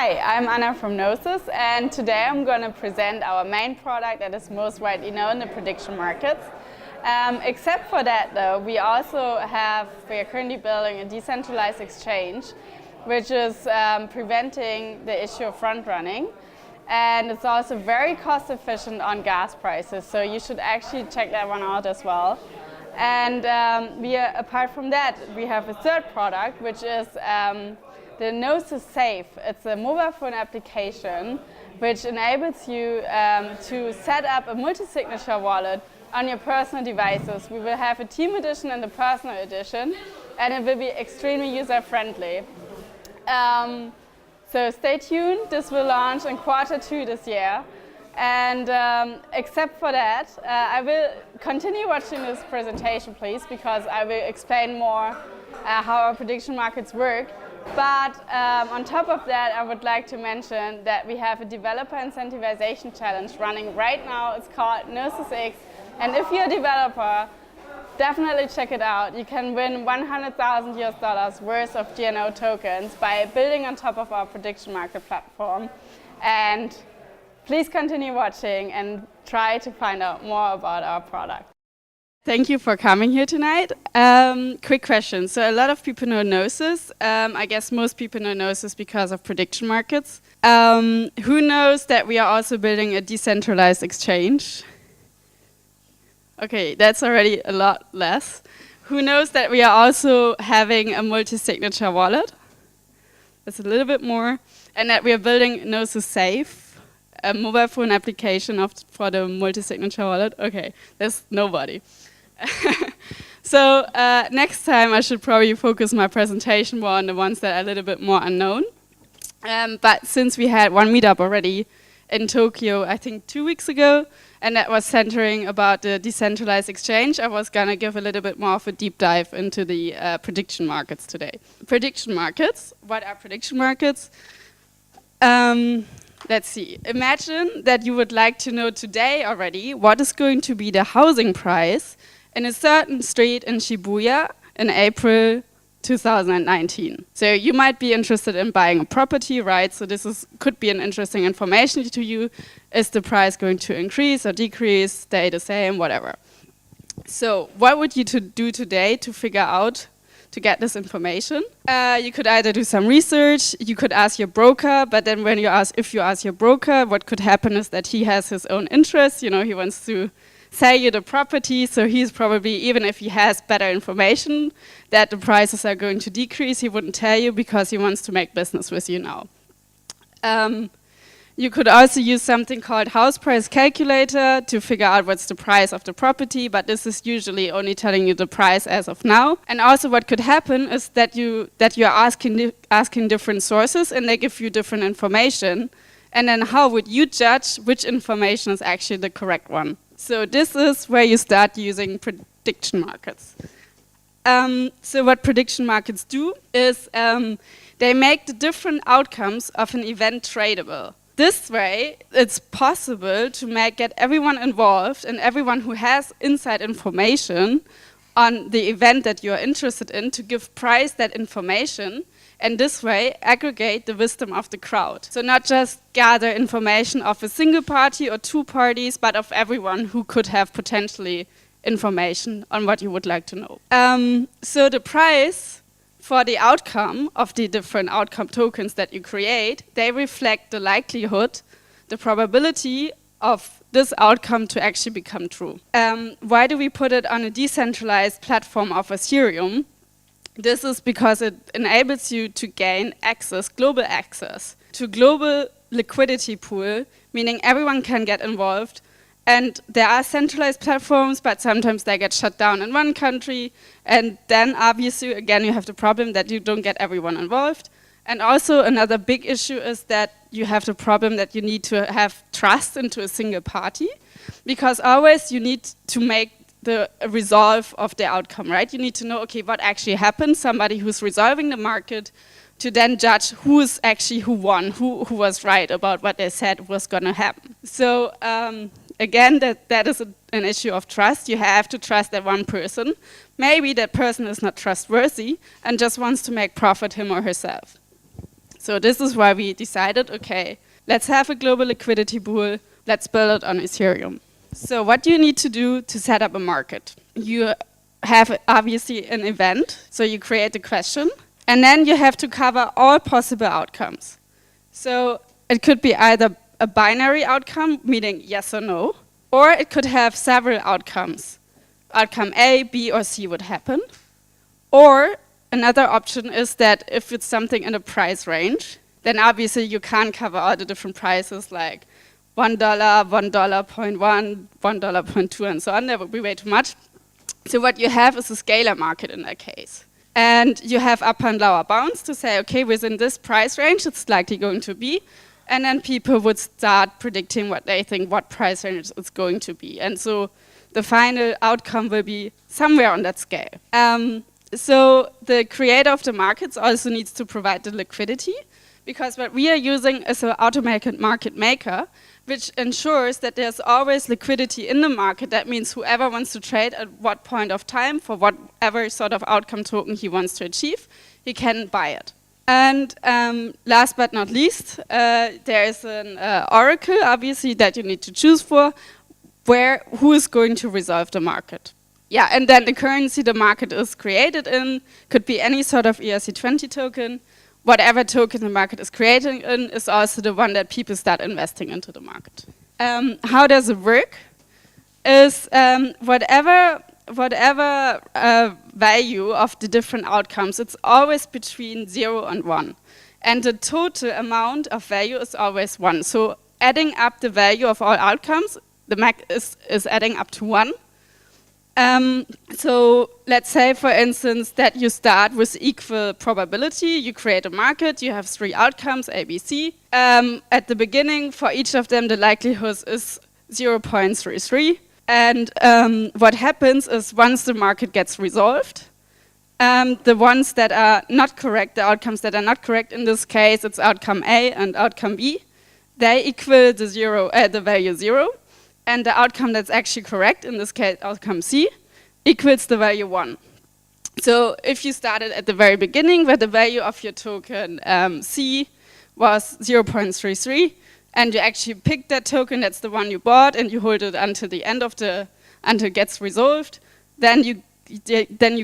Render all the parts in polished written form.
Hi, I'm Anna from Gnosis, and today I'm going to present our main product that is most widely known in the prediction markets. Except for that though, we are currently building a decentralized exchange which is preventing the issue of front running, and it's also very cost efficient on gas prices, so you should actually check that one out as well. And apart from that, we have a third product which is the Gnosis Safe. It's a mobile phone application which enables you to set up a multi-signature wallet on your personal devices. We will have a team edition and a personal edition, and it will be extremely user-friendly. So stay tuned, this will launch in Q2 this year. And except for that, I will continue watching this presentation, please, because I will explain more how our prediction markets work. But on top of that, I would like to mention that we have a developer incentivization challenge running right now. It's called Gnosis X, and if you're a developer, definitely check it out. You can win $100,000 worth of GNO tokens by building on top of our prediction market platform. And please continue watching and try to find out more about our product. Thank you for coming here tonight. Quick question. So a lot of people know Gnosis. I guess most people know Gnosis because of prediction markets. Who knows that we are also building a decentralized exchange? Okay, that's already a lot less. Who knows that we are also having a multi-signature wallet? That's a little bit more. And that we are building Gnosis Safe, a mobile phone application for the multi-signature wallet. Okay, there's nobody. So next time I should probably focus my presentation more on the ones that are a little bit more unknown. But since we had one meetup already in Tokyo, I think 2 weeks ago, and that was centering about the decentralized exchange, I was gonna give a little bit more of a deep dive into the prediction markets today. Prediction markets, what are prediction markets? Let's see, imagine that you would like to know today already what is going to be the housing price in a certain street in Shibuya in April 2019. So you might be interested in buying a property, right? So this could be an interesting information to you. Is the price going to increase or decrease, stay the same, whatever? So what would you do today to figure out, to get this information? You could either do some research, you could ask your broker, but then if you ask your broker, what could happen is that he has his own interests, you know, he wants to sell you the property, so he's probably, even if he has better information that the prices are going to decrease, he wouldn't tell you because he wants to make business with you now. You could also use something called house price calculator to figure out what's the price of the property, but this is usually only telling you the price as of now. And also what could happen is that you're asking different sources and they give you different information. And then how would you judge which information is actually the correct one? So this is where you start using prediction markets. So what prediction markets do is they make the different outcomes of an event tradable. This way, it's possible to get everyone involved and everyone who has inside information on the event that you're interested in to give price that information, and this way aggregate the wisdom of the crowd. So not just gather information of a single party or two parties, but of everyone who could have potentially information on what you would like to know. So the price for the outcome of the different outcome tokens that you create, they reflect the likelihood, the probability of this outcome to actually become true. Why do we put it on a decentralized platform of Ethereum? This is because it enables you to gain access, global access, to global liquidity pool, meaning everyone can get involved. And there are centralized platforms, but sometimes they get shut down in one country. And then obviously, again, you have the problem that you don't get everyone involved. And also another big issue is that you have the problem that you need to have trust into a single party, because always you need to make the resolve of the outcome, right? You need to know, okay, what actually happened, somebody who's resolving the market, to then judge who won, who was right about what they said was gonna happen. So again, that is an issue of trust. You have to trust that one person. Maybe that person is not trustworthy and just wants to make profit him or herself. So this is why we decided, okay, let's have a global liquidity pool, let's build it on Ethereum. So what do you need to do to set up a market? You have obviously an event, so you create a question, and then you have to cover all possible outcomes. So it could be either a binary outcome, meaning yes or no, or it could have several outcomes. Outcome A, B, or C would happen. Or another option is that if it's something in a price range, then obviously you can't cover all the different prices like $1, $1.1, $1.2, and so on. That would be way too much. So what you have is a scalar market in that case. And you have upper and lower bounds to say, okay, within this price range, it's likely going to be. And then people would start predicting what they think what price range it's going to be. And so the final outcome will be somewhere on that scale. So the creator of the markets also needs to provide the liquidity, because what we are using is an automated market maker, which ensures that there's always liquidity in the market. That means whoever wants to trade at what point of time for whatever sort of outcome token he wants to achieve, he can buy it. And last but not least, there is an oracle, obviously, that you need to choose for, who is going to resolve the market. Yeah, and then the currency the market is created in could be any sort of ERC20 token. Whatever token the market is creating in is also the one that people start investing into the market. How does it work? Is whatever value of the different outcomes, it's always between 0 and 1. And the total amount of value is always 1. So adding up the value of all outcomes, the max is adding up to 1. So let's say, for instance, that you start with equal probability. You create a market. You have 3 outcomes, A, B, C. At the beginning, for each of them, the likelihood is 0.33. And what happens is once the market gets resolved, the ones that are not correct, the outcomes that are not correct, in this case, it's outcome A and outcome B, they equal the value 0. And the outcome that's actually correct, in this case outcome C, equals the value 1. So if you started at the very beginning where the value of your token C was 0.33, and you actually picked that token, that's the one you bought, and you hold it until the end of until it gets resolved, then you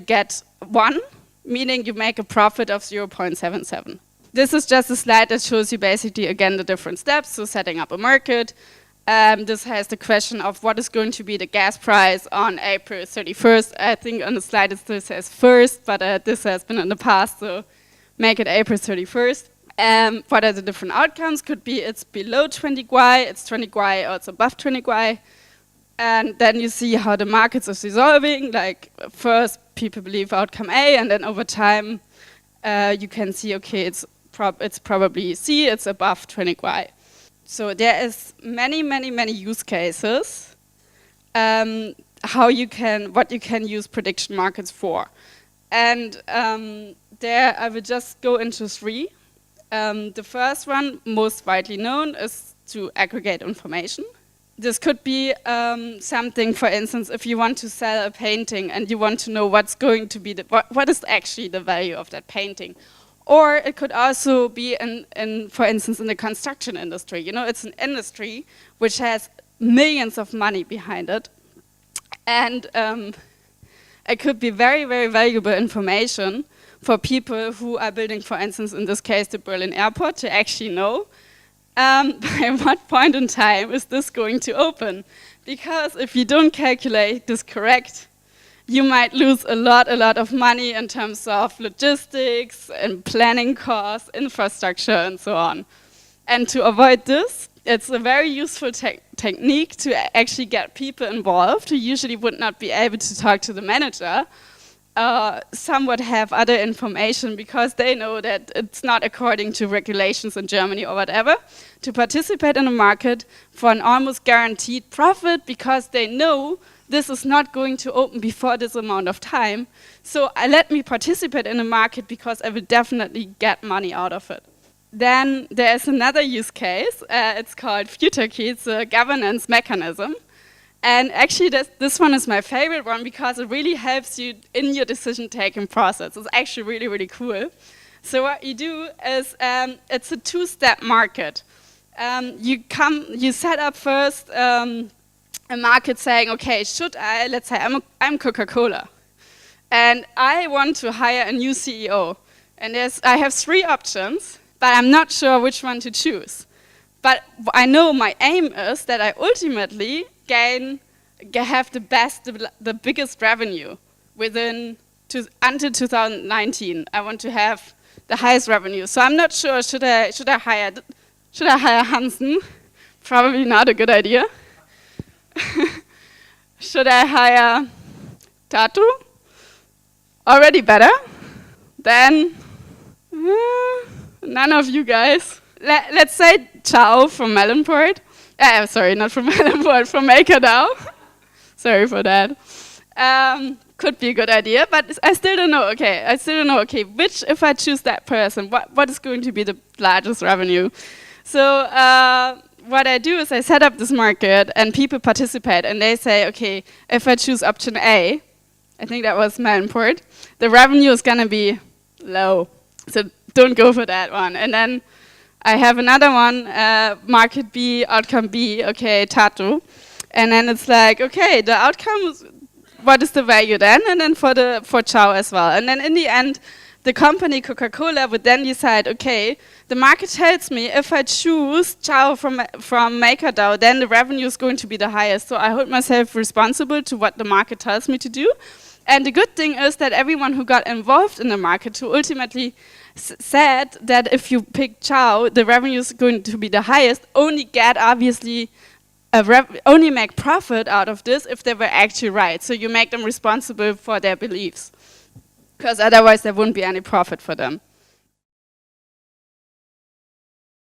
get 1, meaning you make a profit of 0.77. This is just a slide that shows you basically, again, the different steps, so setting up a market. This has the question of what is going to be the gas price on April 31st. I think on the slide it still says 1st, but this has been in the past, so make it April 31st. What are the different outcomes? Could be it's below 20 GWI, it's 20 GWI, or it's above 20 GWI. And then you see how the markets are resolving. Like first people believe outcome A, and then over time you can see, okay, it's probably C, it's above 20 GWI. So there is many use cases what you can use prediction markets for. And there I will just go into 3. The first one, most widely known, is to aggregate information. This could be something, for instance, if you want to sell a painting and you want to know what's going to be what is actually the value of that painting. Or it could also be, for instance, in the construction industry. You know, it's an industry which has millions of money behind it. And it could be very valuable information for people who are building, for instance, in this case, the Berlin airport, to actually know by what point in time is this going to open. Because if you don't calculate this correct, you might lose a lot of money in terms of logistics and planning costs, infrastructure, and so on. And to avoid this, it's a very useful technique to actually get people involved who usually would not be able to talk to the manager. Some would have other information because they know that it's not according to regulations in Germany or whatever, to participate in a market for an almost guaranteed profit because they know this is not going to open before this amount of time. So let me participate in a market because I will definitely get money out of it. Then there is another use case. It's called future key. It's a governance mechanism. And actually this one is my favorite one because it really helps you in your decision-taking process. It's actually really cool. So what you do is it's a two-step market. You set up first a market saying, okay, should I, let's say I'm Coca-Cola, and I want to hire a new CEO. And I have three options, but I'm not sure which one to choose. But I know my aim is that I ultimately have the biggest revenue until 2019. I want to have the highest revenue. So I'm not sure, should I hire Hansen? Probably not a good idea. Should I hire Tatu? Already better. Then none of you guys. Let's say Chao from Melonport. Sorry, not from Melonport, from MakerDAO. Sorry for that. Could be a good idea, but I still don't know. Okay, if I choose that person, what is going to be the largest revenue? So what I do is I set up this market and people participate and they say, okay, if I choose option A, I think that was Melonport, the revenue is gonna be low. So don't go for that one. And then I have another one, market B, outcome B, okay, Tatu. And then it's like, okay, the outcome is, what is the value then? And then for Chao as well. And then in the end, the company Coca-Cola would then decide, okay, the market tells me if I choose Chao from MakerDAO, then the revenue is going to be the highest. So I hold myself responsible to what the market tells me to do. And the good thing is that everyone who got involved in the market who ultimately said that if you pick Chao, the revenue is going to be the highest, only make profit out of this if they were actually right. So you make them responsible for their beliefs, because otherwise there wouldn't be any profit for them.